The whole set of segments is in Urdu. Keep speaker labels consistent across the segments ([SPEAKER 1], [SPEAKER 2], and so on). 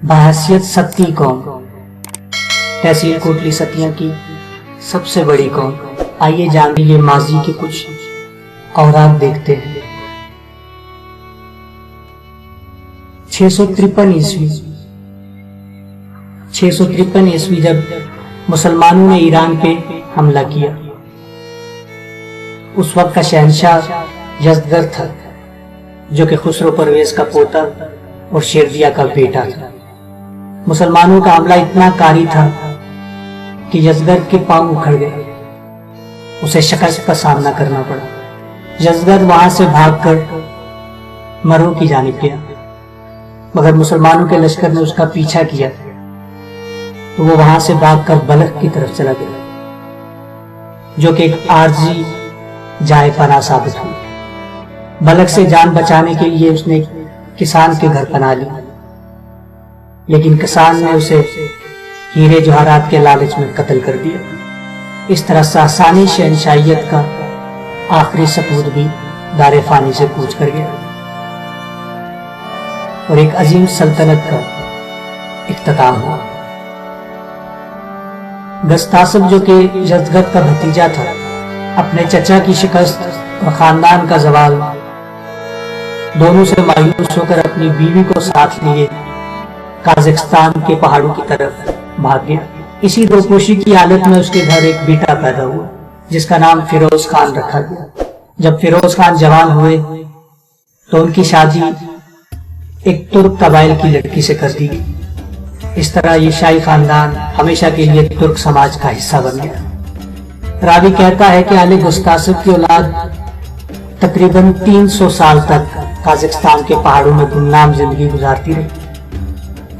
[SPEAKER 1] بحیثیت ستی قوم، تحصیل کوٹلی ستیاں کی سب سے بڑی قوم، آئیے جانیں یہ ماضی کے کچھ اوراق دیکھتے ہیں۔ 653 عیسوی 653 عیسوی جب مسلمانوں نے ایران پہ حملہ کیا، اس وقت کا شہنشاہ یزدگرد تھا جو کہ خسرو پرویز کا پوتا اور شیردیا کا بیٹا تھا۔ مسلمانوں کا حملہ اتنا کاری تھا کہ یزدگرد کے پاؤں اکھڑ گئے، اسے شکست کا سامنا کرنا پڑا۔ یزدگرد وہاں سے بھاگ کر مرو کی جانب گیا، مگر مسلمانوں کے لشکر نے اس کا پیچھا کیا تو وہ وہاں سے بھاگ کر بلخ کی طرف چلا گیا، جو کہ ایک عارضی جائے پناہ ثابت ہوئی۔ بلخ سے جان بچانے کے لیے اس نے کسان کے گھر پناہ لی، لیکن کسان نے اسے ہیرے جواہرات کے لالچ میں قتل کر دیا۔ اس طرح ساسانی شہنشاہیت کا آخری سپود بھی دار فانی سے کوچ کر گیا اور ایک عظیم سلطنت کا اختتام ہوا۔ گستاسب جو کہ یزدگرد کا بھتیجا تھا، اپنے چچا کی شکست اور خاندان کا زوال دونوں سے مایوس ہو کر اپنی بیوی کو ساتھ لیے قازقستان کے پہاڑوں کی طرف بھاگ گیا۔ اسی دوپوشی کی حالت میں اس کے گھر ایک بیٹا پیدا ہوا جس کا نام فیروز خان رکھا گیا۔ جب فیروز خان جوان ہوئے تو ان کی شادی ایک ترک قبائل کی لڑکی سے کر دی گئی۔ اس طرح یہ شاہی خاندان ہمیشہ کے لیے ترک سماج کا حصہ بن گیا۔ راوی کہتا ہے کہ آل گستاسب کی اولاد تقریباً 300 سال تک قازقستان کے پہاڑوں میں گمنام زندگی گزارتی رہی۔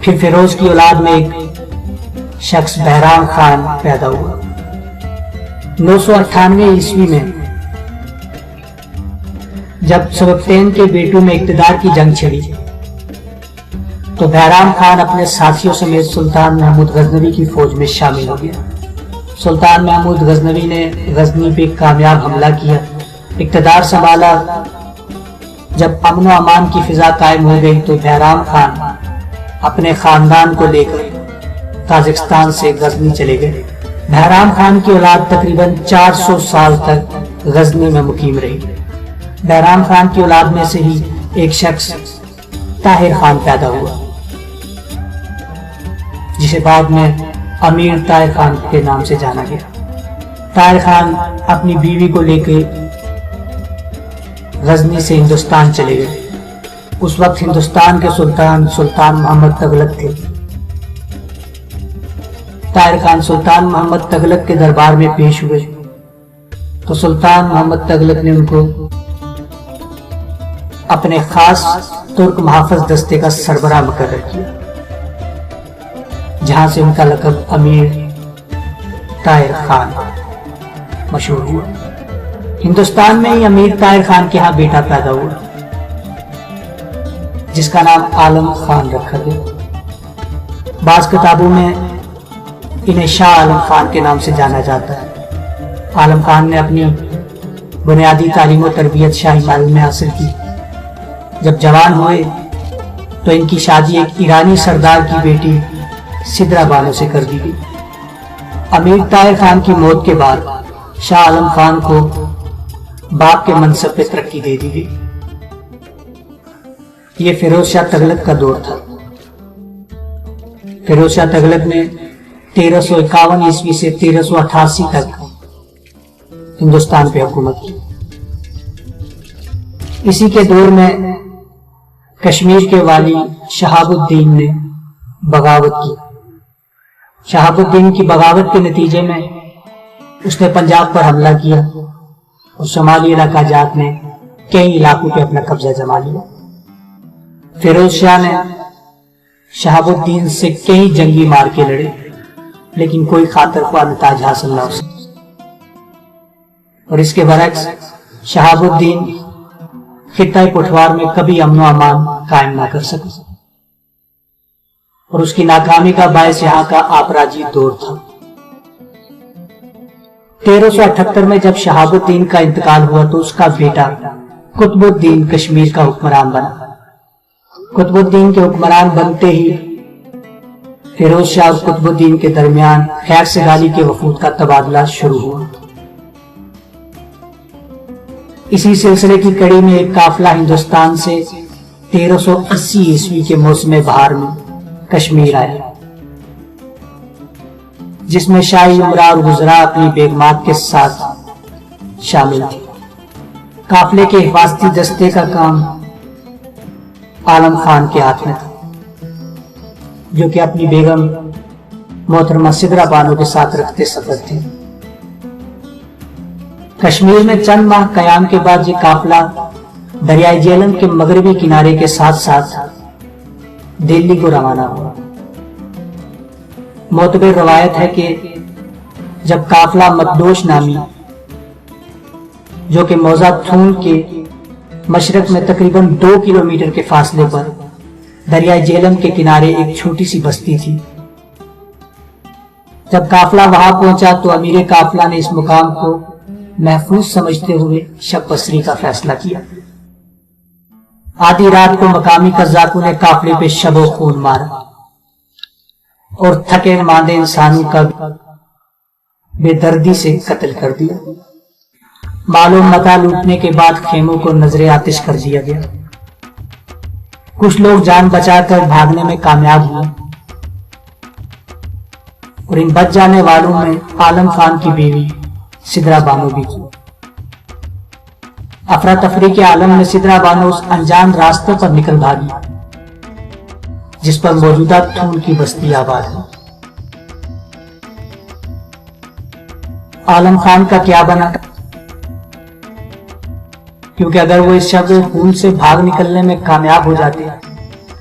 [SPEAKER 1] پھر فیروز کی اولاد میں ایک شخص بہرام خان پیدا ہوا۔ 998 عیسوی میں جب سبکتین کے بیٹوں میں اقتدار کی جنگ چھڑی تو بہرام خان اپنے ساتھیوں سمیت سلطان محمود غزنوی کی فوج میں شامل ہو گیا۔ سلطان محمود غزنوی نے غزنی پہ کامیاب حملہ کیا، اقتدار سنبھالا۔ جب امن و امان کی فضا قائم ہو گئی تو بہرام خان اپنے خاندان کو لے کر قازقستان سے غزنی چلے گئے۔ بہرام خان کی اولاد تقریباً 400 سال تک غزنی میں مقیم رہی۔ بہرام خان کی اولاد میں سے ہی ایک شخص طاہر خان پیدا ہوا جسے بعد میں امیر طاہر خان کے نام سے جانا گیا۔ طاہر خان اپنی بیوی کو لے کے غزنی سے ہندوستان چلے گئے۔ اس وقت ہندوستان کے سلطان محمد تغلق تھے۔ طاہر خان سلطان محمد تغلق کے دربار میں پیش ہوئے تو سلطان محمد تغلق نے ان کو اپنے خاص ترک محافظ دستے کا سربراہ مقرر کیا، جہاں سے ان کا لقب امیر طاہر خان مشہور ہوا۔ ہندوستان میں ہی امیر طاہر خان کے ہاں بیٹا پیدا ہوا جس کا نام عالم خان رکھا گیا۔ بعض کتابوں میں انہیں شاہ عالم خان کے نام سے جانا جاتا ہے۔ عالم خان نے اپنی بنیادی تعلیم و تربیت شاہی محل میں حاصل کی۔ جب جوان ہوئے تو ان کی شادی ایک ایرانی سردار کی بیٹی سدرا بانو سے کر دی گئی۔ امیر طاہر خان کی موت کے بعد شاہ عالم خان کو باپ کے منصب پہ ترقی دے دی گئی۔ یہ فیروز شاہ تغلق کا دور تھا۔ فیروز شاہ تغلق نے 1351 عیسوی سے 1388 تک ہندوستان پہ حکومت کی۔ اسی کے دور میں کشمیر کے والی شہاب الدین نے بغاوت کی۔ شہاب الدین کی بغاوت کے نتیجے میں اس نے پنجاب پر حملہ کیا اور شمالی علاقہ جات نے کئی علاقوں پہ اپنا قبضہ جما لیا۔ فیروز شاہ نے شہاب الدین سے کئی جنگی مار کے لڑے، لیکن کوئی خاطر خواہ نتاج حاصل نہ ہو سکا، اور اس کے برعکس شہاب الدین خطہ پٹھوار میں کبھی امن و امان قائم نہ کر سکا، اور اس کی ناکامی کا باعث یہاں کا آپراجی دور تھا۔ 1378 میں جب شہاب الدین کا انتقال ہوا تو اس کا بیٹا قطب الدین کشمیر کا حکمران بنا۔ قطب الدین کے حکمران بنتے ہی فیروز شاہ اور قطب الدین کے درمیان خیر سگالی کے وفود کا تبادلہ شروع ہوا۔ اسی سلسلے کی کڑی میں ایک قافلہ ہندوستان سے 1380 عیسوی کے موسم بہار میں کشمیر آیا، جس میں شاہی امراء اور وزراء اپنی بیگمات کے ساتھ شامل تھے۔ قافلے کے حفاظتی دستے کا کام عالم خان کے ہاتھ میں تھا، جو کہ اپنی بیگم محترمہ سدرا بانو کے ساتھ رکھتے سفر تھے۔ کشمیر میں چند ماہ قیام کے بعد یہ قافلہ دریائے جیلم کے مغربی کنارے کے ساتھ ساتھ دلی کو روانہ ہوا۔ معتبر روایت ہے کہ جب قافلہ مدوش نامی، جو کہ موضع تھون کے مشرق میں تقریباً 2 کلومیٹر کے فاصلے پر دریائے جیلم کے کنارے ایک چھوٹی سی بستی تھی، جب قافلہ وہاں پہنچا تو امیر قافلہ نے اس مقام کو محفوظ سمجھتے ہوئے شب بسری کا فیصلہ کیا۔ آدھی رات کو مقامی قزاقوں نے قافلے پہ شب و خون مارا اور تھکے ماندے انسانوں کا بے دردی سے قتل کر دیا۔ مال و متاع لوٹنے کے بعد خیموں کو نظر آتش کر دیا گیا۔ کچھ لوگ جان بچا کر بھاگنے میں کامیاب ہوئے، اور ان بچ جانے والوں میں عالم خان کی بیوی سدرا بانو بھی تھی۔ افراتفری کے عالم میں سدرا بانو اس انجان راستے پر نکل بھاگی جس پر موجودہ تھون کی بستی آباد ہے۔ عالم خان کا کیا بنا؟ کیونکہ اگر وہ اس شب خون سے بھاگ نکلنے میں کامیاب ہو جاتے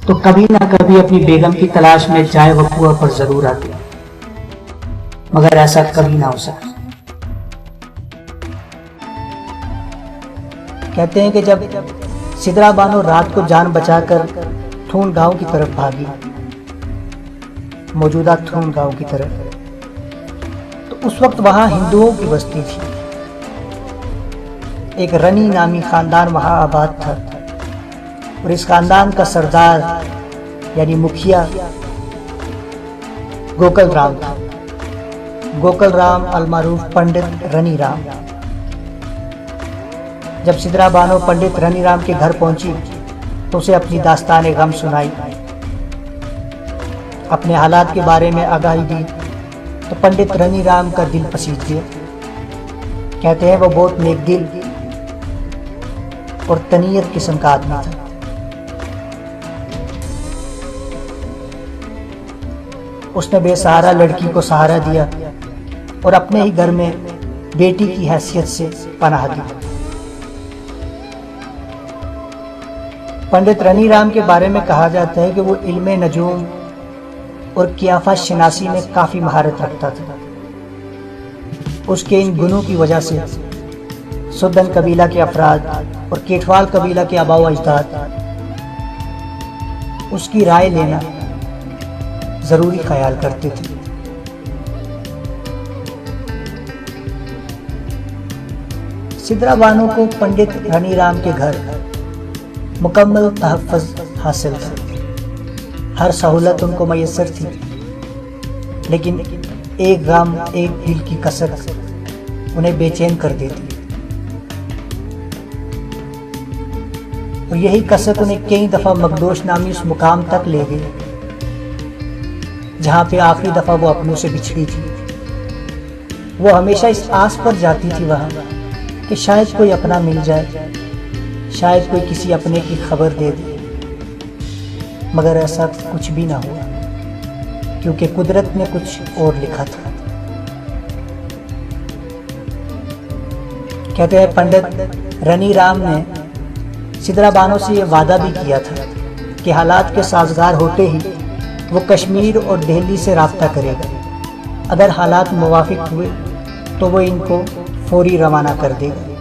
[SPEAKER 1] تو کبھی نہ کبھی اپنی بیگم کی تلاش میں جائے وقوع پر ضرور آتے، مگر ایسا کبھی نہ ہو سکا۔ کہتے ہیں کہ جب سدرا بانو رات کو جان بچا کر تھون گاؤں کی طرف بھاگی، موجودہ تھون گاؤں کی طرف، تو اس وقت وہاں ہندوؤں کی بستی تھی۔ ایک رنی نامی خاندان وہاں آباد تھا، اور اس خاندان کا سردار یعنی مکھیا گوکل رام تھا، گوکل رام المعروف پنڈت رنی رام۔ جب سدرا بانو پنڈت رنی رام کے گھر پہنچی تو اسے اپنی داستان غم سنائی، اپنے حالات کے بارے میں آگاہی دی، تو پنڈت رنی رام کا دل پسیج گیا۔ کہتے ہیں وہ بہت نیک دل اور تنیت قسم کا آدمی تھا۔ اس نے بے سہارا لڑکی کو سہارا دیا اور اپنے ہی گھر میں بیٹی کی حیثیت سے پناہ دی۔ پنڈت رنی رام کے بارے میں کہا جاتا ہے کہ وہ علم نجوم اور قیافہ شناسی میں کافی مہارت رکھتا تھا۔ اس کے ان گنوں کی وجہ سے سدن قبیلہ کے افراد اور کیٹوال قبیلہ کے آباء و اجداد اس کی رائے لینا ضروری خیال کرتے تھے۔ سدرا بانو کو پنڈت رنی رام کے گھر مکمل تحفظ حاصل تھا، ہر سہولت ان کو میسر تھی، لیکن ایک غم، ایک دل کی کسک انہیں بے چین کر دیتی، اور یہی کسک انہیں کئی دفعہ مقدوش نامی اس مقام تک لے گئی جہاں پہ آخری دفعہ وہ اپنوں سے بچھڑی تھی۔ وہ ہمیشہ اس آس پر جاتی تھی وہاں کہ شاید کوئی اپنا مل جائے، شاید کوئی کسی اپنے کی خبر دے دے، مگر ایسا کچھ بھی نہ ہوا، کیونکہ قدرت نے کچھ اور لکھا تھا۔ کہتے ہیں پنڈت رنی رام نے سدرا بانو سے یہ وعدہ بھی کیا تھا کہ حالات کے سازگار ہوتے ہی وہ کشمیر اور دہلی سے رابطہ کرے گا، اگر حالات موافق ہوئے تو وہ ان کو فوری روانہ کر دے گا۔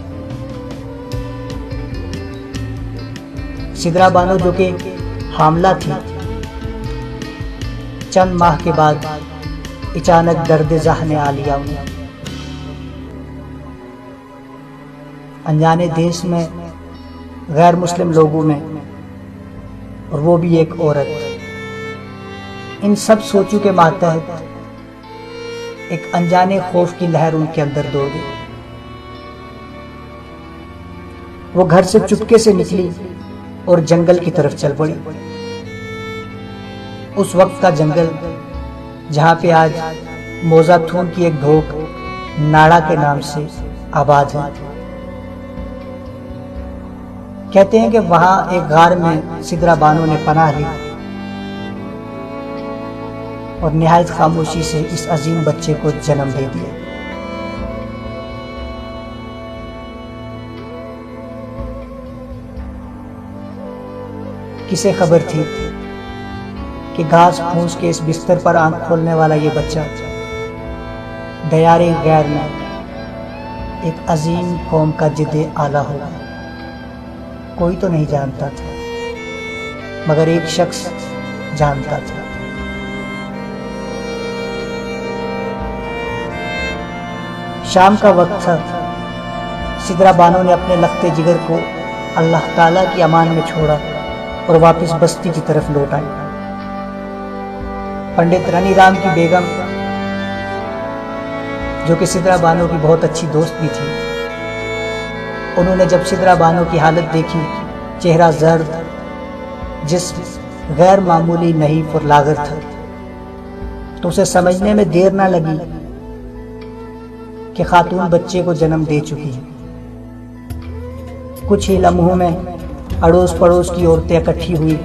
[SPEAKER 1] سدرا بانو جو کہ حاملہ تھی، چند ماہ کے بعد اچانک درد ذہن آ لیا انہیں۔ انجانے دیس میں، غیر مسلم لوگوں میں، اور وہ بھی ایک عورت،
[SPEAKER 2] ان سب سوچوں کے ماتحت ایک انجانے خوف کی لہر ان کے اندر دوڑ گئی۔ وہ گھر سے چپکے سے نکلی اور جنگل کی طرف چل پڑی۔ اس وقت کا جنگل جہاں پہ آج موزہ تھون کی ایک ڈھوک ناڑا کے نام سے آباد ہے۔ کہتے ہیں کہ وہاں ایک غار میں سدرا بانو نے پناہ لی اور نہایت خاموشی سے اس عظیم بچے کو جنم دے دیا۔ کسے خبر تھی کہ گھاس پھوس کے اس بستر پر آنکھ کھولنے والا یہ بچہ دیار غیر میں ایک عظیم قوم کا جد اعلیٰ ہوگا۔ کوئی تو نہیں جانتا تھا، مگر ایک شخص جانتا تھا۔ شام کا وقت تھا۔ سدرا بانو نے اپنے لخت جگر کو اللہ تعالیٰ کی امان میں چھوڑا اور واپس بستی کی طرف لوٹ آئی۔ پنڈت رانی رام کی بیگم، جو کہ سدرا بانو کی بہت اچھی دوست بھی تھی، انہوں نے جب سدرا بانو کی حالت دیکھی، چہرہ زرد، جسم غیر معمولی نحیف اور لاغر تھا، تو اسے سمجھنے میں دیر نہ لگی کہ خاتون بچے کو جنم دے چکی ہے۔ کچھ ہی لمحوں میں اڑوس پڑوس کی عورتیں اکٹھی ہوئی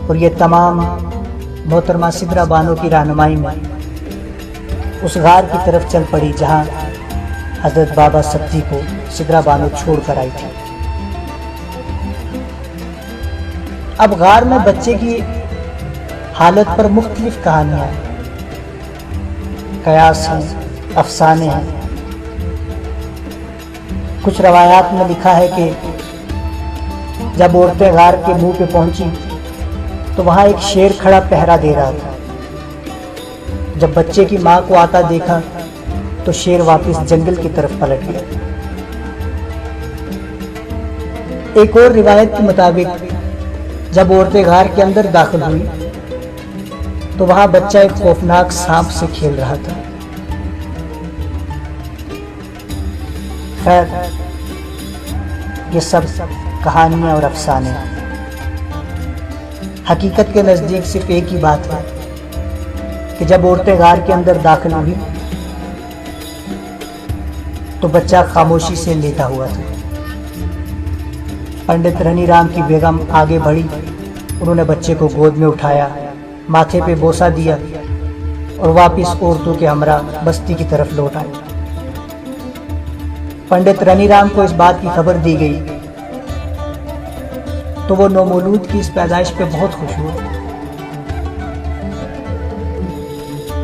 [SPEAKER 2] اور یہ تمام محترمہ سدرا بانو کی رہنمائی میں اس غار کی طرف چل پڑی جہاں حضرت بابا ستی کو سدرا بانو چھوڑ کر آئی تھی۔ اب غار میں بچے کی حالت پر مختلف کہانیاں ہیں، قیاس ہیں، افسانے ہیں۔ کچھ روایات میں لکھا ہے کہ جب عورتیں غار کے منہ پہ پہنچی تو وہاں ایک شیر کھڑا پہرا دے رہا تھا۔ جب بچے کی ماں کو آتا دیکھا تو شیر واپس جنگل کی طرف پلٹ گیا۔ ایک اور روایت کے مطابق جب عورتیں غار کے اندر داخل ہوئی تو وہاں بچہ ایک خوفناک سانپ سے کھیل رہا تھا۔ خیر، یہ سب کہانیاں اور افسانے ہیں۔ حقیقت کے نزدیک صرف ایک ہی بات ہے کہ جب عورتیں غار کے اندر داخل ہوئی تو بچہ خاموشی سے لیٹا ہوا تھا۔ پنڈت رانی رام کی بیگم آگے بڑھی، انہوں نے بچے کو گود میں اٹھایا، ماتھے پہ بوسہ دیا اور واپس عورتوں کے ہمراہ بستی کی طرف لوٹ آئی۔ پنڈت رانی رام کو اس بات کی خبر دی گئی تو وہ نومولود کی اس پیدائش پہ بہت خوش ہوئے۔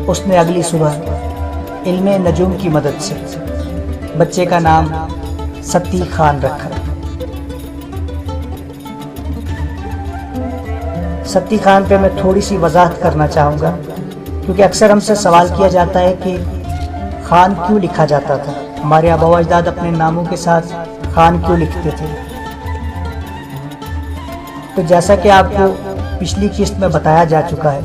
[SPEAKER 2] اس نے اگلی صبح علم نجوم کی مدد سے بچے کا نام ستی خان رکھا۔ ستی خان پہ میں تھوڑی سی وضاحت کرنا چاہوں گا، کیونکہ اکثر ہم سے سوال کیا جاتا ہے کہ خان کیوں لکھا جاتا تھا، ہمارے آبا و اجداد اپنے ناموں کے ساتھ خان کیوں لکھتے تھے۔ تو جیسا کہ آپ کو پچھلی قسط میں بتایا جا چکا ہے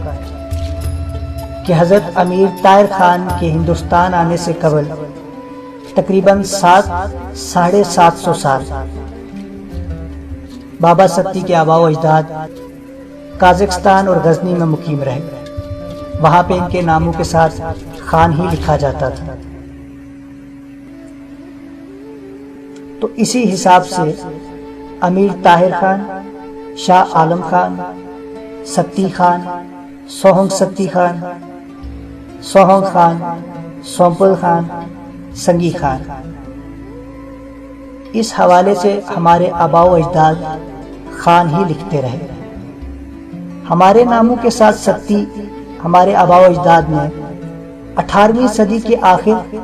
[SPEAKER 2] کہ حضرت امیر طاہر خان کے ہندوستان آنے سے قبل تقریباً 700-750 سال بابا ستی کے آبا و اجداد قازقستان اور غزنی میں مقیم رہے۔ وہاں پہ ان کے ناموں کے ساتھ خان ہی لکھا جاتا تھا۔ تو اسی حساب سے امیر طاہر خان، شاہ عالم خان، ستی خان، سوہنگ ستی خان، سوہنگ خان، سومپل خان، سنگی خان، اس حوالے سے ہمارے آبا و اجداد خان ہی لکھتے رہے۔ ہمارے ناموں کے ساتھ ستی ہمارے آبا و اجداد نے 18ویں صدی کے آخر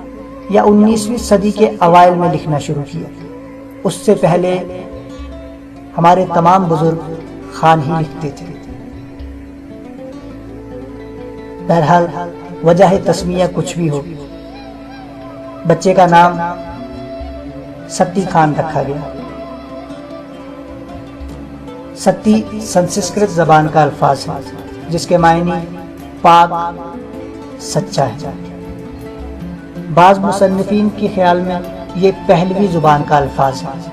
[SPEAKER 2] یا 19ویں صدی کے اوائل میں لکھنا شروع کیا۔ اس سے پہلے ہمارے تمام بزرگ خان ہی لکھتے تھے۔ بہرحال وجہ تسمیہ کچھ بھی ہو، بچے کا نام ستی خان رکھا گیا۔ ستی سنسکرت زبان کا الفاظ ہے جس کے معنی پاک، سچا ہے۔ بعض مصنفین کے خیال میں یہ پہلوی زبان کا الفاظ ہے۔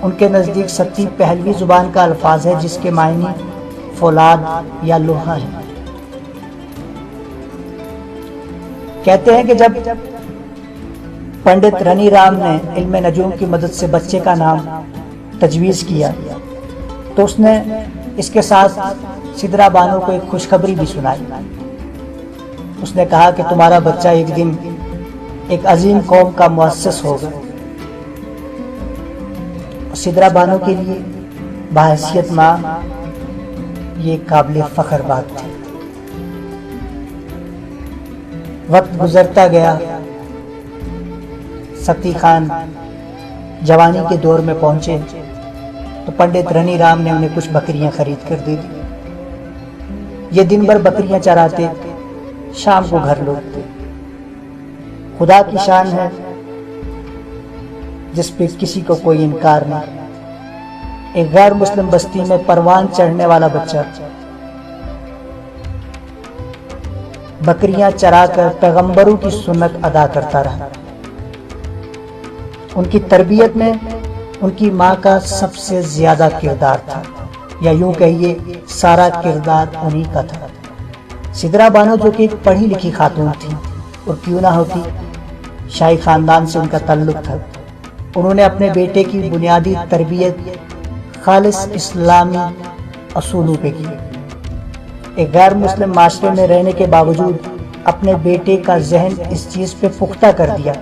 [SPEAKER 2] ان کے نزدیک ستی پہلوی زبان کا الفاظ ہے جس کے معنی فولاد یا لوہا ہے۔ کہتے ہیں کہ جب پنڈت رنی رام نے علم نجوم کی مدد سے بچے کا نام تجویز کیا تو اس نے اس کے ساتھ سدرا بانو کو ایک خوشخبری بھی سنائی۔ اس نے کہا کہ تمہارا بچہ ایک دن ایک عظیم قوم کا مؤسس ہوگا۔ سدرا بانو کے لیے بحیثیت ماں یہ قابل فخر بات تھی۔ وقت گزرتا گیا، ستی خان جوانی کے دور میں پہنچے تو پنڈت رنی رام نے انہیں کچھ بکریاں خرید کر دے دی۔ یہ دن بھر بکریاں چراتے، شام کو گھر لوٹتے۔ خدا کی شان ہے جس پہ کسی کو کوئی انکار نہیں۔ ایک غیر مسلم بستی میں پروان چڑھنے والا بچہ بکریاں چرا کر پیغمبروں کی سنت ادا کرتا رہا۔ ان کی تربیت میں ان کی ماں کا سب سے زیادہ کردار تھا، یا یوں کہیے سارا کردار انہی کا تھا۔ سدرا بانو جو کہ ایک پڑھی لکھی خاتون تھی، اور کیوں نہ ہوتی، شاہی خاندان سے ان کا تعلق تھا، انہوں نے اپنے بیٹے کی بنیادی تربیت خالص اسلامی اصولوں پہ کی۔ ایک غیر مسلم معاشرے میں رہنے کے باوجود اپنے بیٹے کا ذہن اس چیز پہ پختہ کر دیا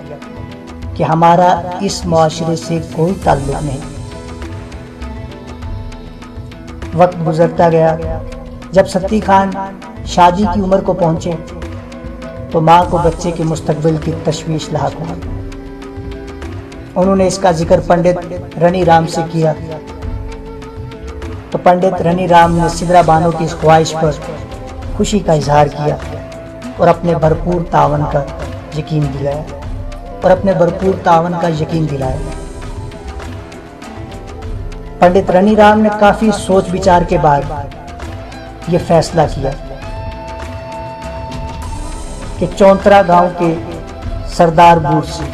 [SPEAKER 2] کہ ہمارا اس معاشرے سے کوئی تعلق نہیں۔ وقت گزرتا گیا، جب ستی خان شادی کی عمر کو پہنچے تو ماں کو بچے کے مستقبل کی تشویش لاحق ہوئی۔ انہوں نے اس کا ذکر پنڈت رنی رام سے کیا تو پنڈت رنی رام نے سدرا بانو کی اس خواہش پر خوشی کا اظہار کیا اور اپنے بھرپور تعاون کا یقین دلایا۔ پنڈت رنی رام نے کافی سوچ بچار کے بعد یہ فیصلہ کیا کہ چونترا گاؤں کے سردار بورسی،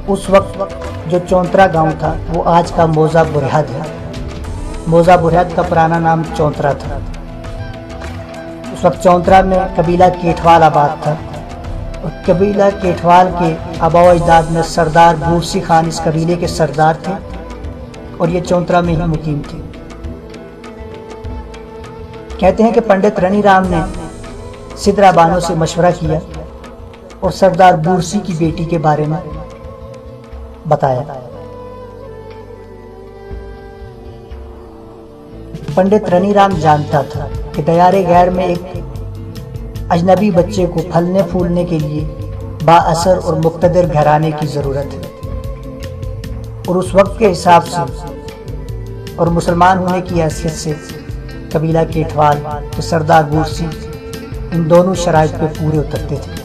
[SPEAKER 2] اس وقت جو چونترا گاؤں تھا وہ آج کا موزہ برہد ہے۔ موزہ برہد کا پرانا نام چونترا تھا۔ اس وقت چونترا میں قبیلہ کیٹھوال آباد تھا، اور قبیلہ کیٹھوال کے آباء و اجداد میں سردار بورسی خان اس قبیلے کے سردار تھے، اور یہ چونترا میں ہی مقیم تھے۔ کہتے ہیں کہ پنڈت رنی رام نے سدرا بانو سے مشورہ کیا اور سردار بورسی کی بیٹی کے بارے میں بتایا۔ پنڈت رنی رام جانتا تھا کہ دیار غیر میں ایک اجنبی بچے کو پھلنے پھولنے کے لیے با اثر اور مقتدر گھرانے کی ضرورت ہے، اور اس وقت کے حساب سے اور مسلمان ہونے کی حیثیت سے قبیلہ کیٹھوال کے سردار بورسی ان دونوں شرائط پہ پورے اترتے تھے۔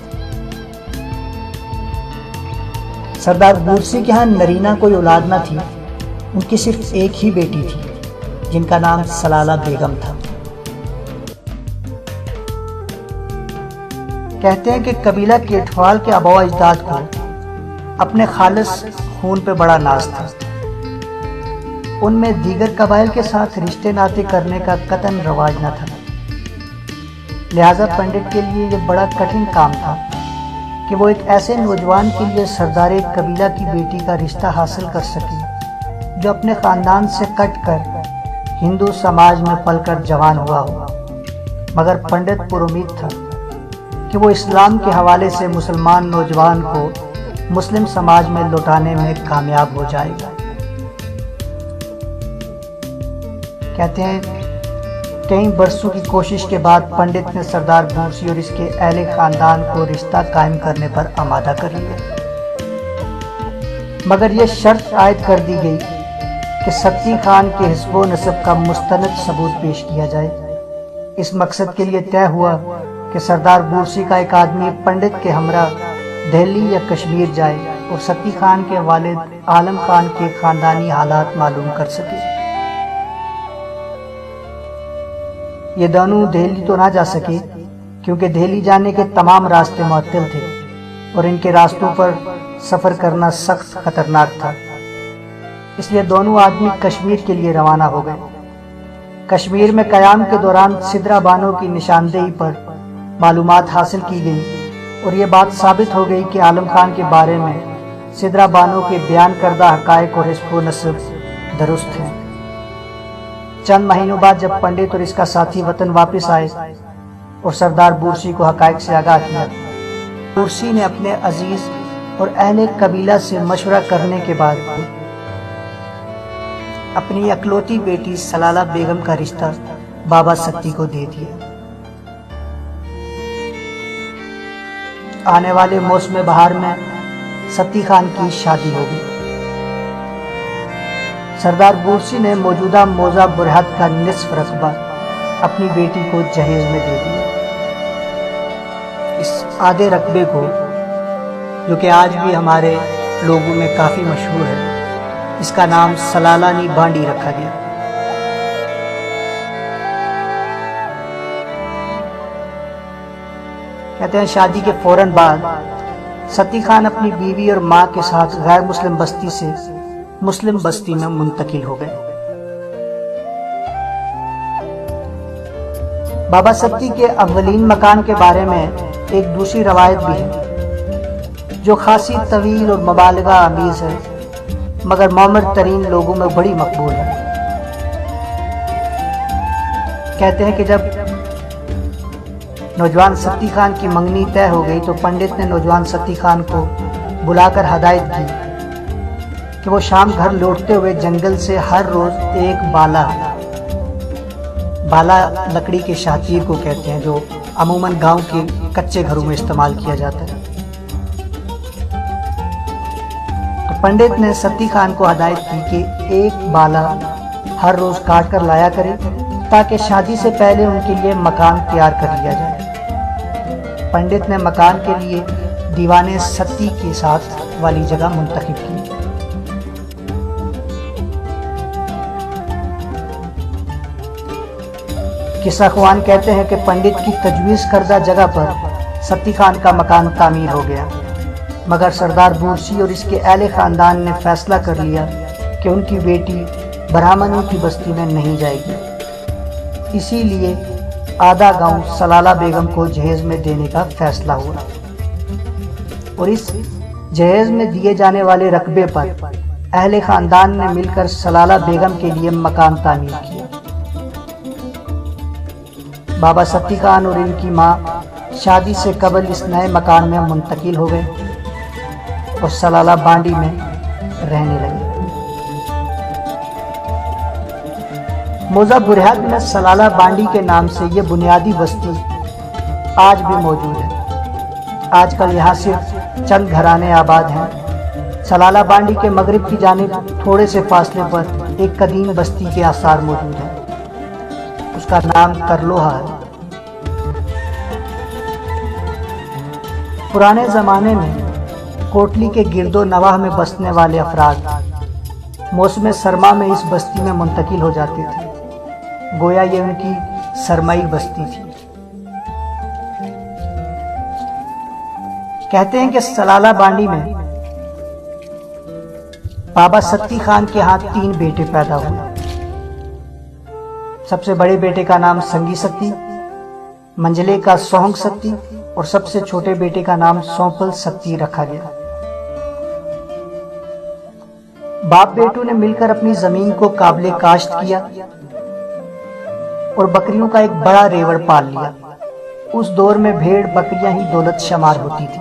[SPEAKER 2] سردار بورسی کے ہاں نرینہ کوئی اولاد نہ تھی، ان کی صرف ایک ہی بیٹی تھی جن کا نام سلالہ بیگم تھا۔ کہتے ہیں کہ قبیلہ کیٹھوال کے آباء و اجداد کو اپنے خالص خون پہ بڑا ناز تھا۔ ان میں دیگر قبائل کے ساتھ رشتے ناطے کرنے کا قطعاً رواج نہ تھا، لہذا پنڈت کے لیے یہ بڑا کٹھن کام تھا کہ وہ ایک ایسے نوجوان کے لیے سردار قبیلہ کی بیٹی کا رشتہ حاصل کر سکے جو اپنے خاندان سے کٹ کر ہندو سماج میں پل کر جوان ہوا ہو، مگر پنڈت پر امید تھا کہ وہ اسلام کے حوالے سے مسلمان نوجوان کو مسلم سماج میں لوٹانے میں کامیاب ہو جائے گا۔ کہتے ہیں کئی برسوں کی کوشش کے بعد پنڈت نے سردار بورسی اور اس کے اہل خاندان کو رشتہ قائم کرنے پر آمادہ کر لیا، مگر یہ شرط عائد کر دی گئی کہ ستی خان کے حسب و نسب کا مستند ثبوت پیش کیا جائے۔ اس مقصد کے لیے طے ہوا کہ سردار بورسی کا ایک آدمی پنڈت کے ہمراہ دہلی یا کشمیر جائے اور ستی خان کے والد عالم خان کے خاندانی حالات معلوم کر سکے۔ یہ دونوں دہلی تو نہ جا سکے کیونکہ دہلی جانے کے تمام راستے معطل تھے اور ان کے راستوں پر سفر کرنا سخت خطرناک تھا۔ اس لیے دونوں آدمی کشمیر کے لیے روانہ ہو گئے۔ کشمیر میں قیام کے دوران سدرا بانو کی نشاندہی پر معلومات حاصل کی گئی اور یہ بات ثابت ہو گئی کہ عالم خان کے بارے میں سدرا بانو کے بیان کردہ حقائق اور حسب و نسب درست ہیں۔ چند مہینوں بعد جب پنڈت اور اس کا ساتھی وطن واپس آئے اور سردار بورسی کو حقائق سے آگاہ کیا، بورسی نے اپنے عزیز اور اہل قبیلہ سے مشورہ کرنے کے بعد اپنی اکلوتی بیٹی سلالہ بیگم کا رشتہ بابا ستی کو دے دیا۔ آنے والے موسم بہار میں ستی خان کی شادی ہو گئی۔ سردار بورسی نے موجودہ موضع برہت کا نصف رقبہ اپنی بیٹی کو جہیز میں دے دیا۔ اس آدھے رقبے کو، جو کہ آج بھی ہمارے لوگوں میں کافی مشہور ہے، اس کا نام سلالانی بانڈی رکھا گیا۔ کہتے ہیں شادی کے فوراً بعد ستی خان اپنی بیوی اور ماں کے ساتھ غیر مسلم بستی سے مسلم بستی میں منتقل ہو گئے۔ بابا ستی کے اولین مکان کے بارے میں ایک دوسری روایت بھی ہے جو خاصی طویل اور مبالغہ آمیز ہے، مگر معمر ترین لوگوں میں بڑی مقبول ہے۔ کہتے ہیں کہ جب نوجوان ستی خان کی منگنی طے ہو گئی تو پنڈت نے نوجوان ستی خان کو بلا کر ہدایت دی کہ وہ شام گھر لوٹتے ہوئے جنگل سے ہر روز ایک بالا لکڑی کے شاہتیر کو کہتے ہیں، جو عموماً گاؤں کے کچے گھروں میں استعمال کیا جاتا ہے۔ تو پنڈت نے ستی خان کو ہدایت کی کہ ایک بالا ہر روز کاٹ کر لایا کرے تاکہ شادی سے پہلے ان کے لیے مکان تیار کر لیا جائے۔ پنڈت نے مکان کے لیے دیوان ستی کے ساتھ والی جگہ منتخب کی۔ قصہ خوان کہتے ہیں کہ پنڈت کی تجویز کردہ جگہ پر ستی خان کا مکان تعمیر ہو گیا، مگر سردار بورسی اور اس کے اہل خاندان نے فیصلہ کر لیا کہ ان کی بیٹی برہمنوں کی بستی میں نہیں جائے گی۔ اسی لیے آدھا گاؤں سلالہ بیگم کو جہیز میں دینے کا فیصلہ ہوا اور اس جہیز میں دیے جانے والے رقبے پر اہل خاندان نے مل کر سلالہ بیگم کے لیے مکان تعمیر کیا۔ بابا ستی خان اور ان کی ماں شادی سے قبل اس نئے مکان میں منتقل ہو گئے اور سلالہ بانڈی میں رہنے لگے۔ موضع برہت میں سلالہ بانڈی کے نام سے یہ بنیادی بستی آج بھی موجود ہے۔ آج کل یہاں صرف چند گھرانے آباد ہیں۔ سلالہ بانڈی کے مغرب کی جانب تھوڑے سے فاصلے پر ایک قدیم بستی کے آثار موجود ہیں، اس کا نام کرلوہا ہے۔ پرانے زمانے میں کوٹلی کے گرد و نواح میں بسنے والے افراد موسم سرما میں اس بستی میں منتقل ہو جاتے تھے، گویا یہ ان کی سرمائی بستی تھی۔ کہتے ہیں کہ سلالہ بانڈی میں بابا ستی خان کے ہاں 3 بیٹے پیدا ہوئے۔ سب سے بڑے بیٹے کا نام سنگی ستی، منجلے کا سونگ ستی اور سب سے چھوٹے بیٹے کا نام سونپل ستی رکھا گیا۔ باپ بیٹوں نے مل کر اپنی زمین کو قابل کاشت کیا اور بکریوں کا ایک بڑا ریوڑ پال لیا۔ اس دور میں بھیڑ بکریاں ہی دولت شمار ہوتی تھی۔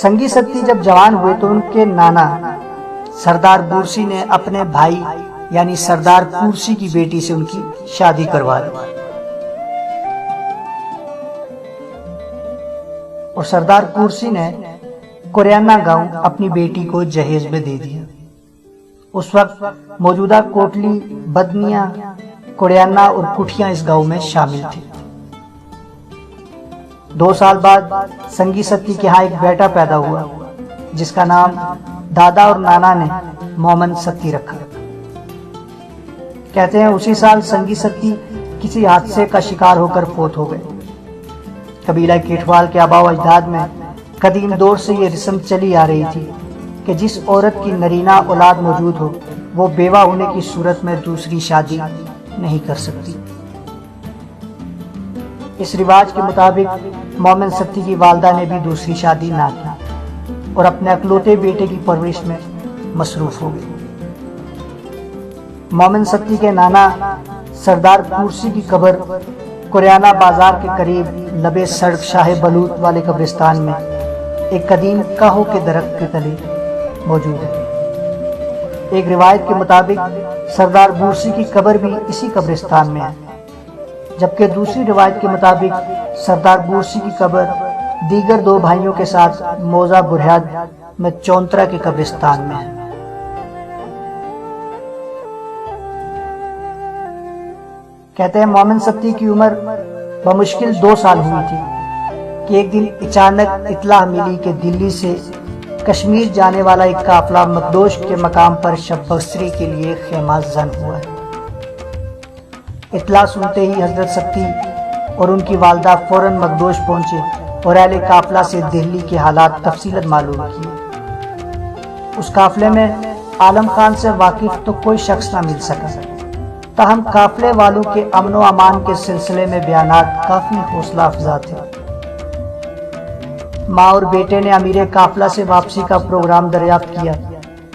[SPEAKER 2] سنگی ستی جب جوان ہوئے تو ان کے نانا سردار بورسی نے اپنے بھائی یعنی سردار پورسی کی بیٹی سے ان کی شادی کروا دی اور سردار پورسی نے کوریانا گاؤں اپنی بیٹی کو جہیز میں دے دیا۔ اس وقت موجودہ کوٹلی، بدنیاں، کوریانا اور کٹھیاں اس گاؤں میں شامل تھے۔ 2 سال بعد سنگی ستی کے ہاں ایک بیٹا پیدا ہوا جس کا نام دادا اور نانا نے مومن ستی رکھا۔ کہتے ہیں اسی سال سنگی ستی کسی حادثے کا شکار ہو کر فوت ہو گئے۔ قبیلہ کیٹوال کے آباء و اجداد میں قدیم دور سے یہ رسم چلی آ رہی تھی کہ جس عورت کی نرینہ اولاد موجود ہو وہ بیوہ ہونے کی صورت میں دوسری شادی نہیں کر سکتی۔ اس رواج کے مطابق مومن ستی کی والدہ نے بھی دوسری شادی نہ کی اور اپنے اکلوتے بیٹے کی پرورش میں مصروف ہو گئی۔ مومن ستی کے نانا سردار پورسی کی قبر کوریانہ بازار کے قریب لبے سڑک شاہ بلوط والے قبرستان میں ایک قدیم کاہو کے درخت کے تلے موجود ہے۔ ایک روایت کے مطابق سردار بورسی کی قبر بھی اسی قبرستان میں ہے، جبکہ دوسری روایت کے مطابق سردار بورسی کی قبر دیگر دو بھائیوں کے ساتھ موزہ برہاد میں چونترا کے قبرستان میں ہے۔ کہتے ہیں مومن ستی کی عمر بمشکل 2 سال ہوئی تھی کہ ایک دن اچانک اطلاع ملی کہ دلی سے کشمیر جانے والا ایک قافلہ مقدوش کے مقام پر شب بستری کے لیے خیمہ زن ہوا ہے۔ اطلاع سنتے ہی حضرت ستی اور ان کی والدہ فوراً مقدوش پہنچے اور اہل قافلہ سے دہلی کے حالات تفصیلاً معلوم کیے۔ اس قافلے میں عالم خان سے واقف تو کوئی شخص نہ مل سکا، تاہم قافلے والوں کے امن و امان کے سلسلے میں بیانات کافی حوصلہ افزا تھے۔ ماں اور بیٹے نے امیر قافلہ سے واپسی کا پروگرام دریافت کیا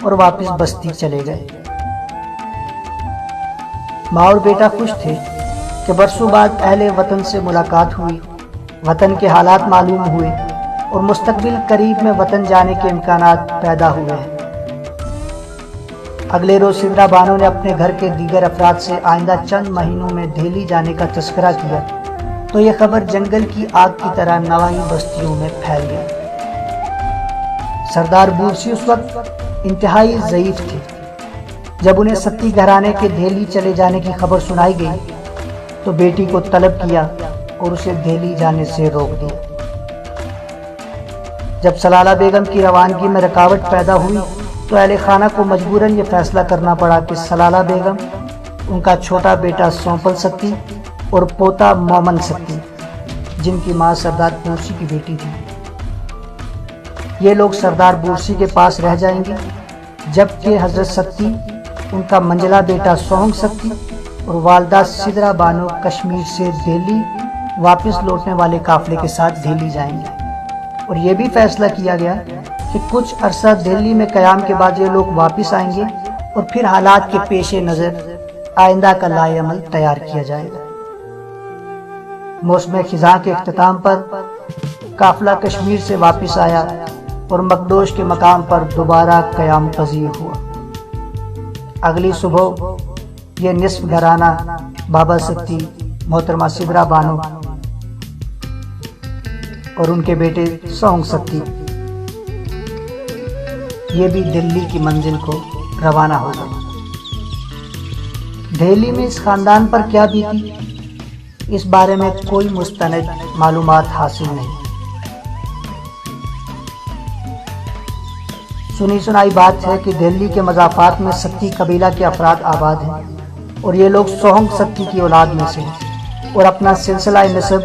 [SPEAKER 2] اور واپس بستی چلے گئے۔ ماں اور بیٹا خوش تھے کہ برسوں بعد اہل وطن سے ملاقات ہوئی، وطن کے حالات معلوم ہوئے اور مستقبل قریب میں وطن جانے کے امکانات پیدا ہوئے ہیں۔ اگلے روز سدرا بانو نے اپنے گھر کے دیگر افراد سے آئندہ چند مہینوں میں دہلی جانے کا تذکرہ کیا تو یہ خبر جنگل کی آگ کی طرح نواحی بستیوں میں پھیل گئی۔ سردار بورسی اس وقت انتہائی ضعیف تھے۔ جب انہیں ستی گھرانے کے دہلی چلے جانے کی خبر سنائی گئی تو بیٹی کو طلب کیا اور اسے دہلی جانے سے روک دیا۔ جب سلالہ بیگم کی روانگی میں رکاوٹ پیدا ہوئی تو اہل خانہ کو مجبوراً یہ فیصلہ کرنا پڑا کہ سلالہ بیگم، ان کا چھوٹا بیٹا سونپل ستی اور پوتا مومن ستی، جن کی ماں سردار بورسی کی بیٹی تھی، یہ لوگ سردار بورسی کے پاس رہ جائیں گے، جبکہ حضرت ستی، ان کا منجلا بیٹا سوہنگ ستی اور والدہ سدرا بانو کشمیر سے دہلی واپس لوٹنے والے قافلے کے ساتھ دہلی جائیں گے۔ اور یہ بھی فیصلہ کیا گیا کہ کچھ عرصہ دہلی میں قیام کے بعد یہ لوگ واپس آئیں گے اور پھر حالات کے پیش نظر آئندہ کا لائحہ عمل تیار کیا جائے گا۔ موسم خزاں کے اختتام پر قافلہ کشمیر سے واپس آیا اور مقدوش کے مقام پر دوبارہ قیام پذیر ہوا۔ اگلی صبح یہ نصف گھرانہ بابا ستی، محترمہ سدرا بانو اور ان کے بیٹے سوہنگ ستی، یہ بھی دلی کی منزل کو روانہ ہو گئے۔ دہلی میں اس خاندان پر کیا بیتی، اس بارے میں کوئی مستند معلومات حاصل نہیں۔ سنی سنائی بات ہے کہ دہلی کے مضافات میں ستی قبیلہ کے افراد آباد ہیں اور یہ لوگ سوہنگ ستی کی اولاد میں سے ہیں اور اپنا سلسلہ نسب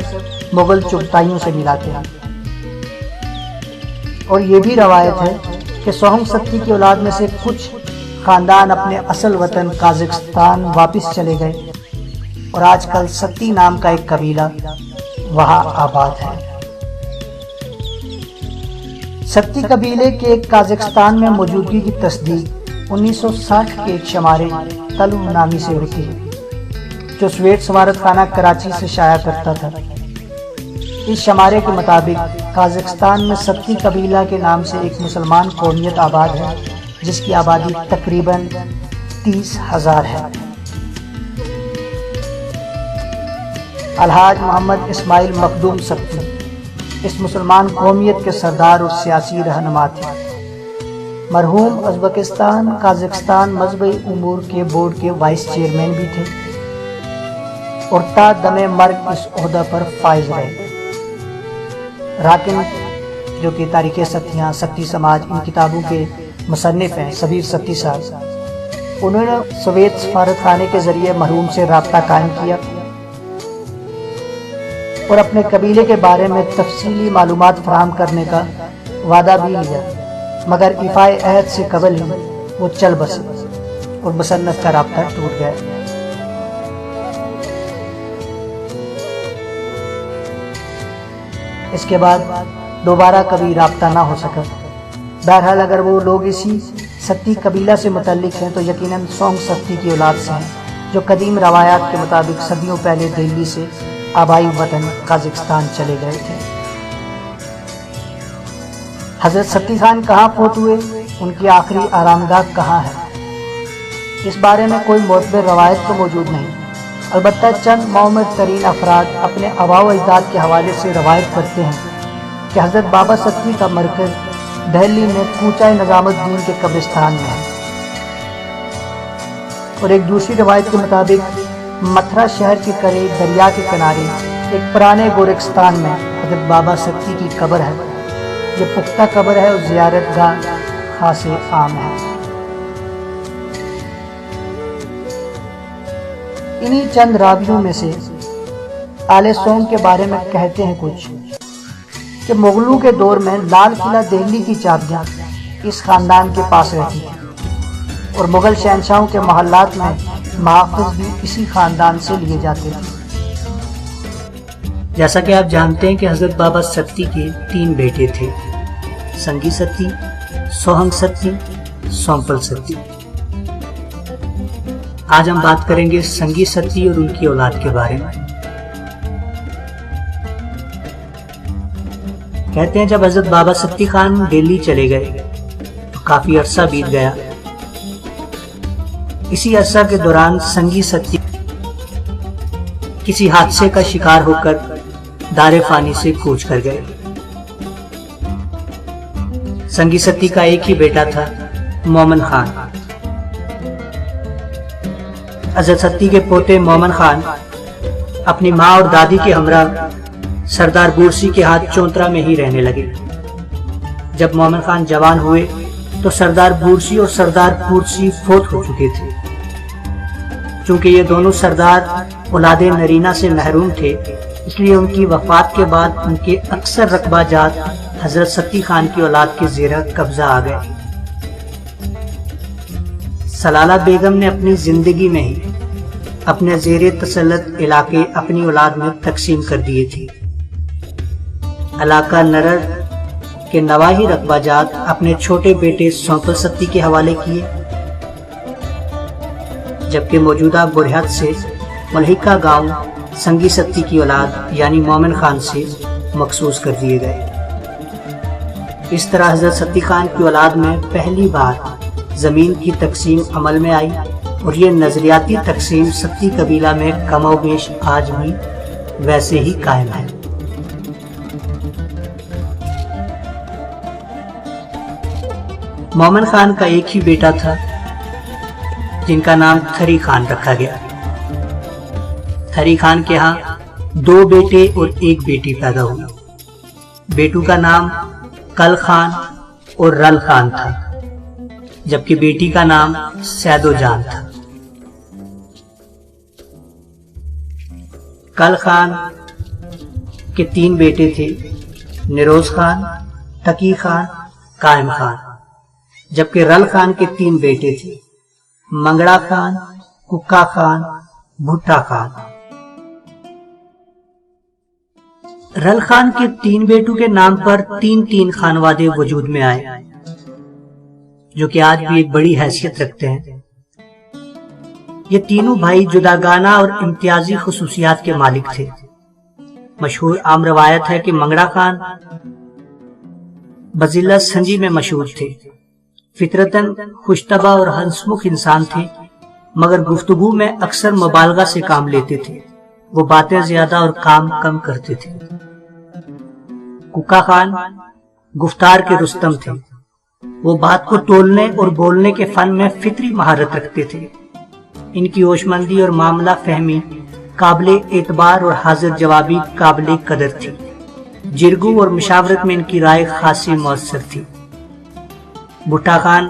[SPEAKER 2] مغل چغتائیوں سے ملاتے ہیں۔ اور یہ بھی روایت ہے کہ سوہنگ ستی کی اولاد میں سے کچھ خاندان اپنے اصل وطن قازقستان واپس چلے گئے اور آج کل ستی نام کا ایک قبیلہ وہاں آباد ہے۔ ستی قبیلے کے ایک قازقستان میں موجودگی کی تصدیق 1960 کے ایک شمارے تلو نامی سے ہوتی ہے جو سویٹ سفارت خانہ کراچی سے شائع کرتا تھا۔ اس شمارے کے مطابق قازقستان میں ستی قبیلہ کے نام سے ایک مسلمان قومیت آباد ہے جس کی آبادی تقریباً 30,000 ہے۔ الحاج محمد اسماعیل مخدوم ستی اس مسلمان قومیت کے سردار اور سیاسی رہنما تھے۔ مرحوم ازبکستان قازقستان مذہبی امور کے بورڈ کے وائس چیئرمین بھی تھے اور تا دم مرگ اس عہدہ پر فائز رہے۔ راکن جو کہ تاریخ ستیاں، ستی سماج، ان کتابوں کے مصنف ہیں، سبیر ستی صاحب، انہوں نے سوویت سفارت خانے کے ذریعے مرحوم سے رابطہ قائم کیا اور اپنے قبیلے کے بارے میں تفصیلی معلومات فراہم کرنے کا وعدہ بھی لیا، مگر ایفائے عہد سے قبل ہی وہ چل بسے اور مصنف کا رابطہ ٹوٹ گیا۔ اس کے بعد دوبارہ کبھی رابطہ نہ ہو سکا۔ بہرحال اگر وہ لوگ اسی ستی قبیلہ سے متعلق ہیں تو یقیناً سونگ ستی کی اولاد سے ہیں، جو قدیم روایات کے مطابق صدیوں پہلے دہلی سے آبائی وطن قازقستان چلے گئے تھے۔ حضرت ستی خان کہاں فوت ہوئے، ان کی آخری آرام گاہ کہاں ہے، اس بارے میں کوئی معتبر روایت تو موجود نہیں، البتہ چند معتبر ترین افراد اپنے آباء و اجداد کے حوالے سے روایت کرتے ہیں کہ حضرت بابا ستی کا مرکز دہلی میں کوچہ نظام الدین کے قبرستان میں ہے، اور ایک دوسری روایت کے مطابق متھرا شہر کے قریب دریا کے کنارے ایک پرانے گورکستان میں حضرت بابا ستی کی قبر ہے۔ یہ پختہ قبر ہے اور زیارت گاہ خاص عام ہے۔ انہی چند راویوں میں سے آل سونگ کے بارے میں کہتے ہیں کچھ کہ مغلوں کے دور میں لال قلعہ دہلی کی چابیاں اس خاندان کے پاس رہتی تھیں اور مغل شہنشاہوں کے محلات میں محافظ بھی اسی خاندان سے لیے جاتے تھے۔
[SPEAKER 1] جیسا کہ آپ جانتے ہیں کہ حضرت بابا ستی کے 3 بیٹے تھے، سنگی ستی، سوہنگ ستی، سومپل ستی۔ آج ہم بات کریں گے سنگی ستی اور ان کی اولاد کے بارے میں۔ کہتے ہیں جب حضرت بابا ستی خان دہلی چلے گئے تو کافی عرصہ بیت گیا۔ اسی عرصہ کے دوران سنگی ستی کسی حادثے کا شکار ہو کر دار فانی سے کوچ کر گئے۔ سنگی ستی کا ایک ہی بیٹا تھا، مومن خان۔ حضرت ستی کے پوتے مومن خان اپنی ماں اور دادی کے ہمراہ سردار بورسی کے ہاتھ چونترا میں ہی رہنے لگے۔ جب مومن خان جوان ہوئے تو سردار بورسی اور سردار پورسی فوت ہو چکے تھے۔ چونکہ یہ دونوں سردار اولاد نرینہ سے محروم تھے، اس لیے ان کی وفات کے بعد ان کے اکثر رقبہ جات حضرت ستی خان کی اولاد کے زیر قبضہ آ گئے۔ سلالہ بیگم نے اپنی زندگی میں ہی اپنے زیر تسلط علاقے اپنی اولاد میں تقسیم کر دیے تھے۔ علاقہ نرر کے نواحی رقبہ جات اپنے چھوٹے بیٹے سومپل ستی کے حوالے کیے، جبکہ موجودہ برہت سے ملحقہ گاؤں سنگی ستی کی اولاد یعنی مومن خان سے مخصوص کر دیے گئے۔ اس طرح حضرت ستی خان کی اولاد میں پہلی بار زمین کی تقسیم عمل میں آئی، اور یہ نظریاتی تقسیم ستی قبیلہ میں کم و بیش آج بھی ویسے ہی قائم ہے۔ مومن خان کا ایک ہی بیٹا تھا جن کا نام تھری خان رکھا گیا۔ تھری خان کے ہاں 2 بیٹے اور 1 بیٹی پیدا ہوئی۔ بیٹوں کا نام کل خان اور رل خان تھا، جبکہ بیٹی کا نام سیدو جان تھا۔ کل خان کے 3 بیٹے تھے، نروز خان، تقی خان، قائم خان، جبکہ رل خان کے 3 بیٹے تھے، منگڑا خان، ککا خان، بھٹا خان۔ رل خان کے 3 بیٹوں کے نام پر 3 خانوادے وجود میں آئے، جو کہ آج بھی ایک بڑی حیثیت رکھتے ہیں۔ یہ تینوں بھائی جداگانہ اور امتیازی خصوصیات کے مالک تھے۔ مشہور عام روایت ہے کہ منگڑا خان بزلہ سنجی میں مشہور تھے۔ فطرتاً خوش طبع اور ہنسمکھ انسان تھے، مگر گفتگو میں اکثر مبالغہ سے کام لیتے تھے۔ وہ باتیں زیادہ اور کام کم کرتے تھے۔ ککا خان گفتار کے رستم تھے۔ وہ بات کو تولنے اور بولنے کے فن میں فطری مہارت رکھتے تھے۔ ان کی ہوشمندی اور معاملہ فہمی قابل اعتبار اور حاضر جوابی قابل قدر تھی۔ جرگو اور مشاورت میں ان کی رائے خاصی مؤثر تھی۔ بھٹا خان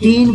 [SPEAKER 1] 3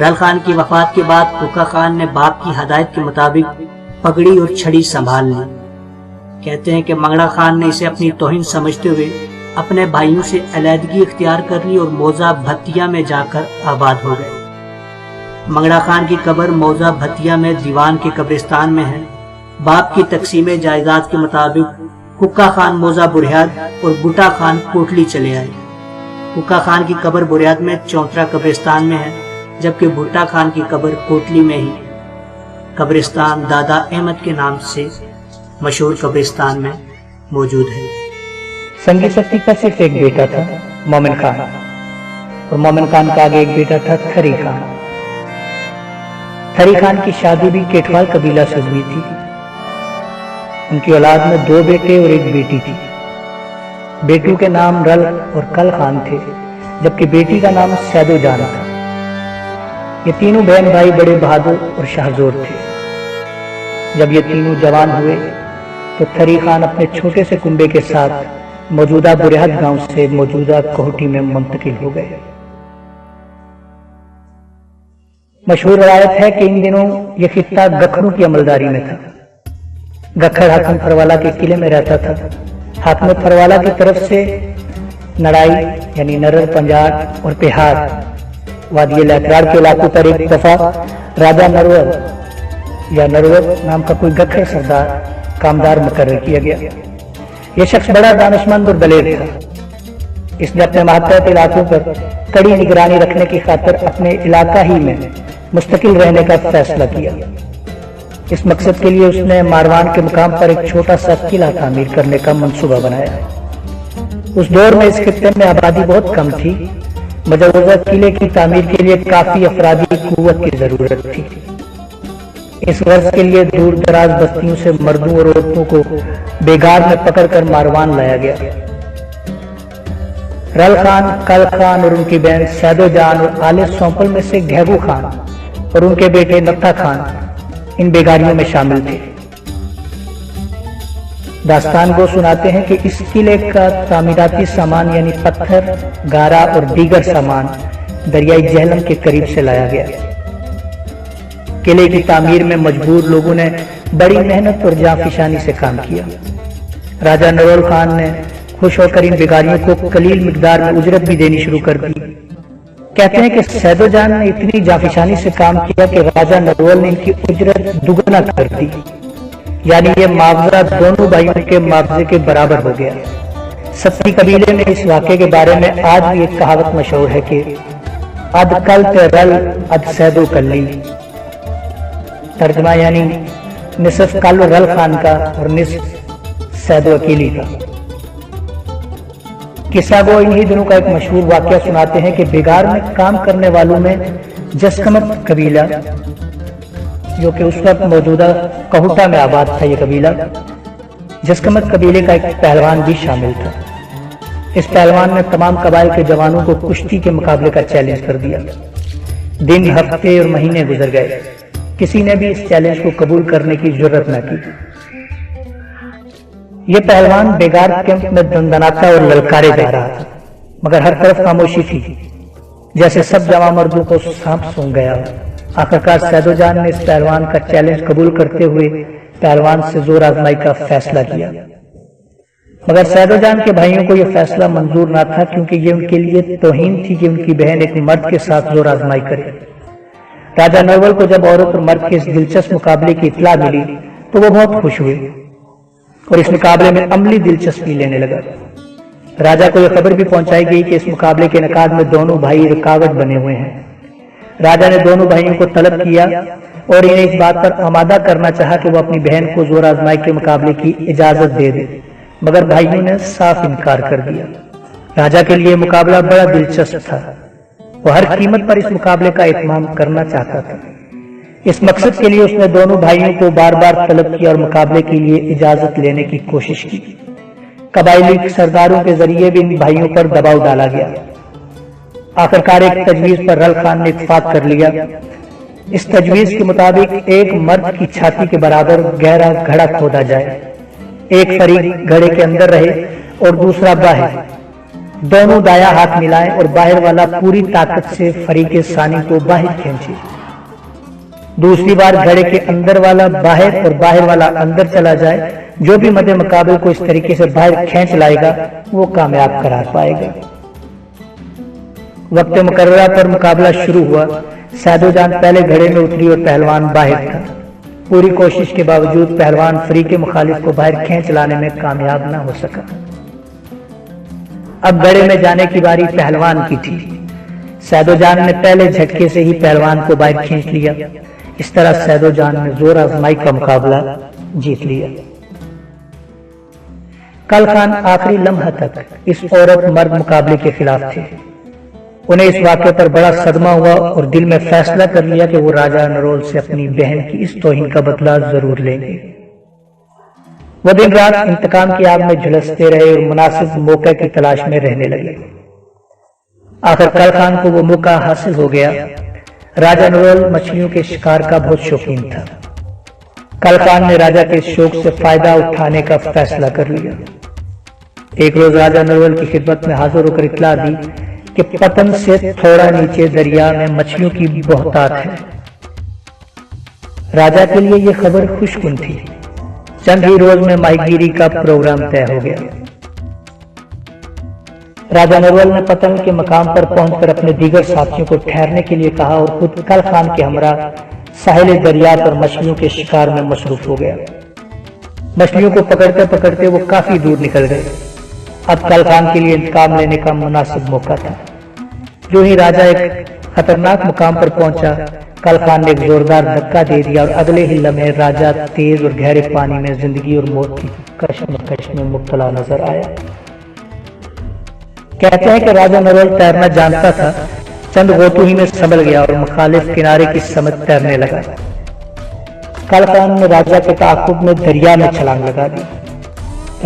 [SPEAKER 1] رل خان کی وفات کے بعد کوکا خان نے باپ کی ہدایت کے مطابق پگڑی اور چھڑی سنبھال لی۔ کہتے ہیں کہ منگڑا خان نے اسے اپنی توہین سمجھتے ہوئے اپنے بھائیوں سے علیحدگی اختیار کر لی اور موضع بھتیا میں جا کر آباد ہو گئے۔ منگڑا خان کی قبر موضع بھتیا میں دیوان کے قبرستان میں ہے۔ باپ کی تقسیم جائیداد کے مطابق کوکا خان موضع بریاد اور بوٹا خان کوٹلی چلے آئے۔ کوکا خان کی قبر بریاد میں چونترا قبرستان میں ہے، جبکہ بھٹا خان کی قبر کوٹلی میں ہی قبرستان دادا احمد کے نام سے مشہور قبرستان میں موجود ہے۔
[SPEAKER 2] سنگی سکتی کا صرف ایک بیٹا تھا، مومن خان، اور مومن خان کا آگے ایک بیٹا تھا تھری خان۔ تھری خان کی شادی بھی کیٹوال قبیلہ سے ہوئی تھی۔ ان کی اولاد میں 2 بیٹے اور 1 بیٹی تھی۔ بیٹوں کے نام رل اور کل خان تھے، جبکہ بیٹی کا نام سیدو جان تھا۔ یہ تینوں بہن بھائی بڑے بہادر اور شاہزور تھے۔ جب یہ تینوں جوان ہوئے تو تھری خان اپنے چھوٹے سے کنبے کے ساتھ موجودہ بریاد گاؤں سے موجودہ کوہٹی میں منتقل ہو گئے۔ مشہور روایت ہے کہ ان دنوں یہ خطہ گکھڑوں کی عملداری میں تھا۔ گکھڑ حاکم فروالا کے قلعے میں رہتا تھا۔ حاکم فروالا کی طرف سے نڑائی یعنی نرر پنجار اور پہار وادی لیکرار کے علاقوں پر ایک دفعہ راجہ نرور یا نرور نام کا کوئی گکھڑ سردار کامدار مقرر کیا گیا۔ یہ شخص بڑا دانشمند اور دلیر تھا۔ اس نے اپنے ماتحت علاقوں پر کڑی نگرانی رکھنے کی خاطر اپنے علاقہ ہی میں مستقل رہنے کا فیصلہ کیا۔ اس مقصد کے لیے اس نے ماروان کے مقام پر ایک چھوٹا سا قلعہ تعمیر کرنے کا منصوبہ بنایا۔ اس دور میں اس خطے میں آبادی بہت کم تھی، مجوزہ قلعے کی تعمیر کے لیے کافی افرادی قوت کی ضرورت تھی۔ اس غرض کے لیے دور دراز بستیوں سے مردوں اور عورتوں کو بیگار میں پکڑ کر ماروان لایا گیا۔ رل خان، کل خان اور ان کی بہن سیدو جان اور آلے سونپل میں سے گھیگو خان اور ان کے بیٹے نتھا خان ان بیگاریوں میں شامل تھے۔ داستان کو سناتے ہیں کہ اس قلعے کا تعمیراتی سامان یعنی پتھر، گارا اور دیگر سامان دریائے جہلم کے قریب سے لایا گیا۔ قلعے کی تعمیر میں مجبور لوگوں نے بڑی محنت اور جانفشانی سے کام کیا۔ راجہ نرول خان نے خوش ہو کر ان بیگاریوں کو قلیل مقدار میں اجرت بھی دینی شروع کر دی۔ کہتے ہیں کہ سیدو جان نے اتنی جانفشانی سے کام کیا کہ راجہ نرول نے ان کی اجرت دگنا کر دی، یعنی یہ معاوضہ دونوں بھائیوں کے معاوضے کے برابر ہو گیا۔ ستی قبیلے میں اس واقعے کے بارے میں آج بھی ایک کہاوت مشہور ہے کہ اد کل تے رل اد سیدو کلی، ترجمہ یعنی نصف کل رل خان کا اور نصف سیدو اکیلی کا۔ قصہ گو انہی دنوں کا ایک مشہور واقعہ سناتے ہیں کہ بیگار میں کام کرنے والوں میں جسکمت قبیلہ، جو کہ اس وقت موجودہ کوہٹا میں آباد تھا، یہ قبیلہ جسکمت قبیلے کا ایک پہلوان بھی شامل تھا۔ اس پہلوان نے تمام قبائل کے جوانوں کو کشتی کے مقابلے کا چیلنج کر دیا۔ دن، ہفتے اور مہینے گزر گئے، کسی نے بھی اس چیلنج کو قبول کرنے کی جرت نہ کی۔ یہ پہلوان بیگار کیمپ میں دندناتا اور للکارے جا رہا تھا، مگر ہر طرف خاموشی تھی، جیسے سب جوان مردوں کو سانپ سونگ گیا۔ آخرکار سیدو جان نے اس پہلوان کا چیلنج قبول کرتے ہوئے پہلوان سے زور آزمائی کا فیصلہ کیا، مگر سیدو جان کے بھائیوں کو یہ فیصلہ منظور نہ تھا، کیونکہ یہ ان کے لیے توہین تھی کہ ان کی بہن ایک مرد کے ساتھ زور آزمائی کرے۔ راجہ نرول کو جب عورت اور مرد کے اس دلچسپ مقابلے کی اطلاع ملی تو وہ بہت خوش ہوئے اور اس مقابلے میں عملی دلچسپی لینے لگا۔ راجہ کو یہ خبر بھی پہنچائی گئی کہ اس مقابلے کے انعقاد میں دونوں بھائی رکاوٹ بنے ہوئے ہیں۔ راجہ نے دونوں بھائیوں کو طلب کیا اور انہیں اس بات پر آمادہ کرنا چاہا کہ وہ اپنی بہن کو زور آزمائی کے مقابلے کی اجازت دے دے، مگر بھائیوں نے صاف انکار کر دیا۔ راجہ کے لیے مقابلہ بڑا دلچسپ تھا، وہ ہر قیمت پر اس مقابلے کا اہتمام کرنا چاہتا تھا۔ اس مقصد کے لیے اس نے دونوں بھائیوں کو بار بار طلب کیا اور مقابلے کے لیے اجازت لینے کی کوشش کی۔ قبائلی سرداروں کے ذریعے بھی ان بھائیوں پر دباؤ ڈالا گیا۔ آخرکار ایک تجویز پر رل خان نے اتفاق کر لیا۔ اس تجویز کے مطابق ایک مرد کی چھاتی کے برابر گہرا گھڑا کھودا جائے، ایک فریق گھڑے کے اندر رہے اور دوسرا باہر، دونوں دایاں ہاتھ ملائیں اور باہر والا پوری طاقت سے فریق ثانی کو باہر کھینچے۔ دوسری بار گھڑے کے اندر والا باہر اور باہر والا اندر چلا جائے، جو بھی مد مقابل کو اس طریقے سے باہر کھینچ لائے گا وہ کامیاب قرار پائے گا۔ وقت مقررہ پر مقابلہ شروع ہوا۔ سیدو جان پہلے گھڑے میں اتری اور پہلوان باہر تھا۔ پوری کوشش کے باوجود پہلوان فریق مخالف کو باہر کھینچ لانے میں کامیاب نہ ہو سکا۔ اب گھڑے میں جانے کی باری پہلوان کی تھی۔ سیدو جان نے پہلے جھٹکے سے ہی پہلوان کو باہر کھینچ لیا۔ اس طرح سیدو جان نے زور آزمائی کا مقابلہ جیت لیا۔ کل خان آخری لمحہ تک اس عورت مرد مقابلے کے خلاف تھے۔ انہیں اس واقعے پر بڑا صدمہ ہوا اور دل میں فیصلہ کر لیا کہ وہ راجہ نرول سے اپنی بہن کی اس توہین کا بدلہ ضرور لیں گے۔ وہ دن رات انتقام کی آگ میں جھلستے رہے اور مناسب موقع کی تلاش میں رہنے لگے۔ آخر کل خان کو وہ موقع حاصل ہو گیا۔ راجہ نرول مچھلیوں کے شکار کا بہت شوقین تھا۔ کل خان نے راجہ کے شوق سے فائدہ اٹھانے کا فیصلہ کر لیا۔ ایک روز راجہ نرول کی خدمت میں حاضر ہو کر اطلاع دی کہ پتن سے تھوڑا نیچے دریا میں مچھلیوں کی بہتات ہے۔ راجہ کے لیے یہ خبر خوش کن تھی۔ چند ہی روز میں ماہی گیری کا پروگرام طے ہو گیا۔ راجہ نرول نے پتن کے مقام پر پہنچ کر اپنے دیگر ساتھیوں کو ٹھہرنے کے لیے کہا اور خود کل خان کے ہمراہ ساحل دریا پر مچھلیوں کے شکار میں مصروف ہو گیا۔ مچھلیوں کو پکڑتے پکڑتے وہ کافی دور نکل گئے۔ اب کل خان کے لیے انتقام لینے کا مناسب موقع تھا۔ جو ہی راجہ ایک خطرناک مقام پر پہنچا، کل خان نے ایک زوردار دھکا دے دیا اور اگلے ہی لمحے راجہ تیز اور گہرے پانی میں زندگی اور موت کی کشمکش میں مبتلا نظر آیا۔ کہتے ہیں کہ راجہ نرول تیرنا جانتا تھا۔ چند غوطوں ہی میں سنبھل گیا اور مخالف کنارے کی سمت تیرنے لگا۔ کل خان نے راجہ کے تعاقب میں دریا میں چھلانگ لگا دی۔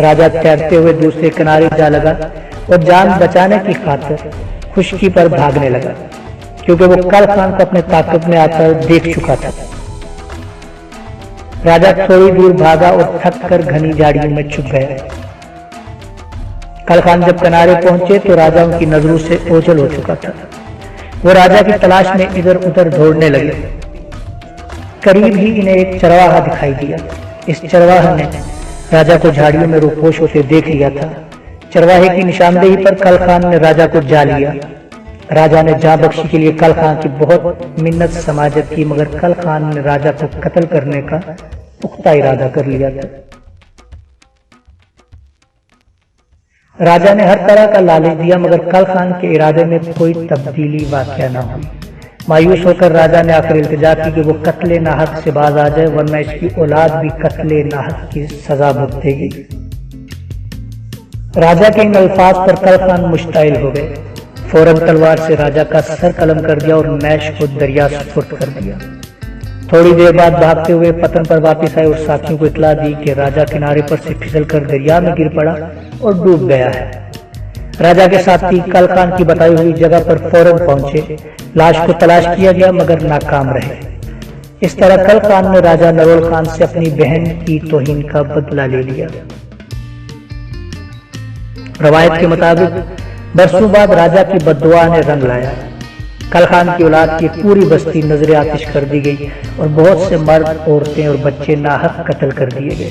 [SPEAKER 2] راجہ تیرتے ہوئے دوسرے کنارے جا لگا اور جان بچانے کی خاطر خشکی پر بھاگنے لگا، کیونکہ وہ کل خان کو اپنے تعاقب میں آ کر دیکھ چکا تھا۔ راجہ تھوڑی دور بھاگا اور تھک کر گھنی جھاڑیوں میں چھپ گیا۔ کل خان جب کنارے پہنچے تو راجہ ان کی نظروں سے اوجھل ہو چکا تھا۔ وہ راجہ کی تلاش میں ادھر ادھر دوڑنے لگے۔ قریب ہی انہیں ایک چرواہا دکھائی دیا۔ اس چرواہے نے راجہ کو جھاڑیوں میں روپوش ہوتے دیکھ لیا تھا۔ چرواہے کی نشاندہی پر کل خان نے راجہ کو جا لیا۔ راجہ نے جاں بخشی کے لیے کل خان کی بہت منت سماجت کی، مگر کل خان نے راجہ کو قتل کرنے کا پختہ ارادہ کر لیا تھا۔ راجہ نے ہر طرح کا لالچ دیا، مگر کل خان کے ارادے میں کوئی تبدیلی واقع نہ ہوئی۔ مایوس ہو کر راجہ نے آخر التجا کی کہ وہ قتل ناحق سے باز آ جائے، ورنہ اس کی اولاد بھی قتل ناحق کی سزا بھگتے گی۔ راجہ کے ان الفاظ پر کل خان مشتعل ہو گئے۔ فوراً تلوار سے راجہ کا سر قلم کر دیا اور نیش کو دریا سپرد کر دیا۔ تھوڑی دیر بعد بھاگتے ہوئے پتن پر واپس آئے اور ساتھیوں کو اطلاع دی کہ راجہ کنارے پر سے پھسل کر دریا میں گر پڑا اور ڈوب گیا ہے۔ راجہ کے ساتھی کل خان کی بتائی ہوئی جگہ پر فوراً پہنچے۔ لاش کو تلاش کیا گیا مگر ناکام رہے۔ اس طرح کل خان نے راجہ نرول خان سے اپنی بہن کی توہین کا بدلہ لے لیا۔ روایت کے مطابق برسوں بعد راجہ کی بددعا نے رنگ لایا۔ کل خان کی اولاد کی پوری بستی نظر آتش کر دی گئی اور بہت سے مرد، عورتیں اور بچے ناحق قتل کر دیے گئے۔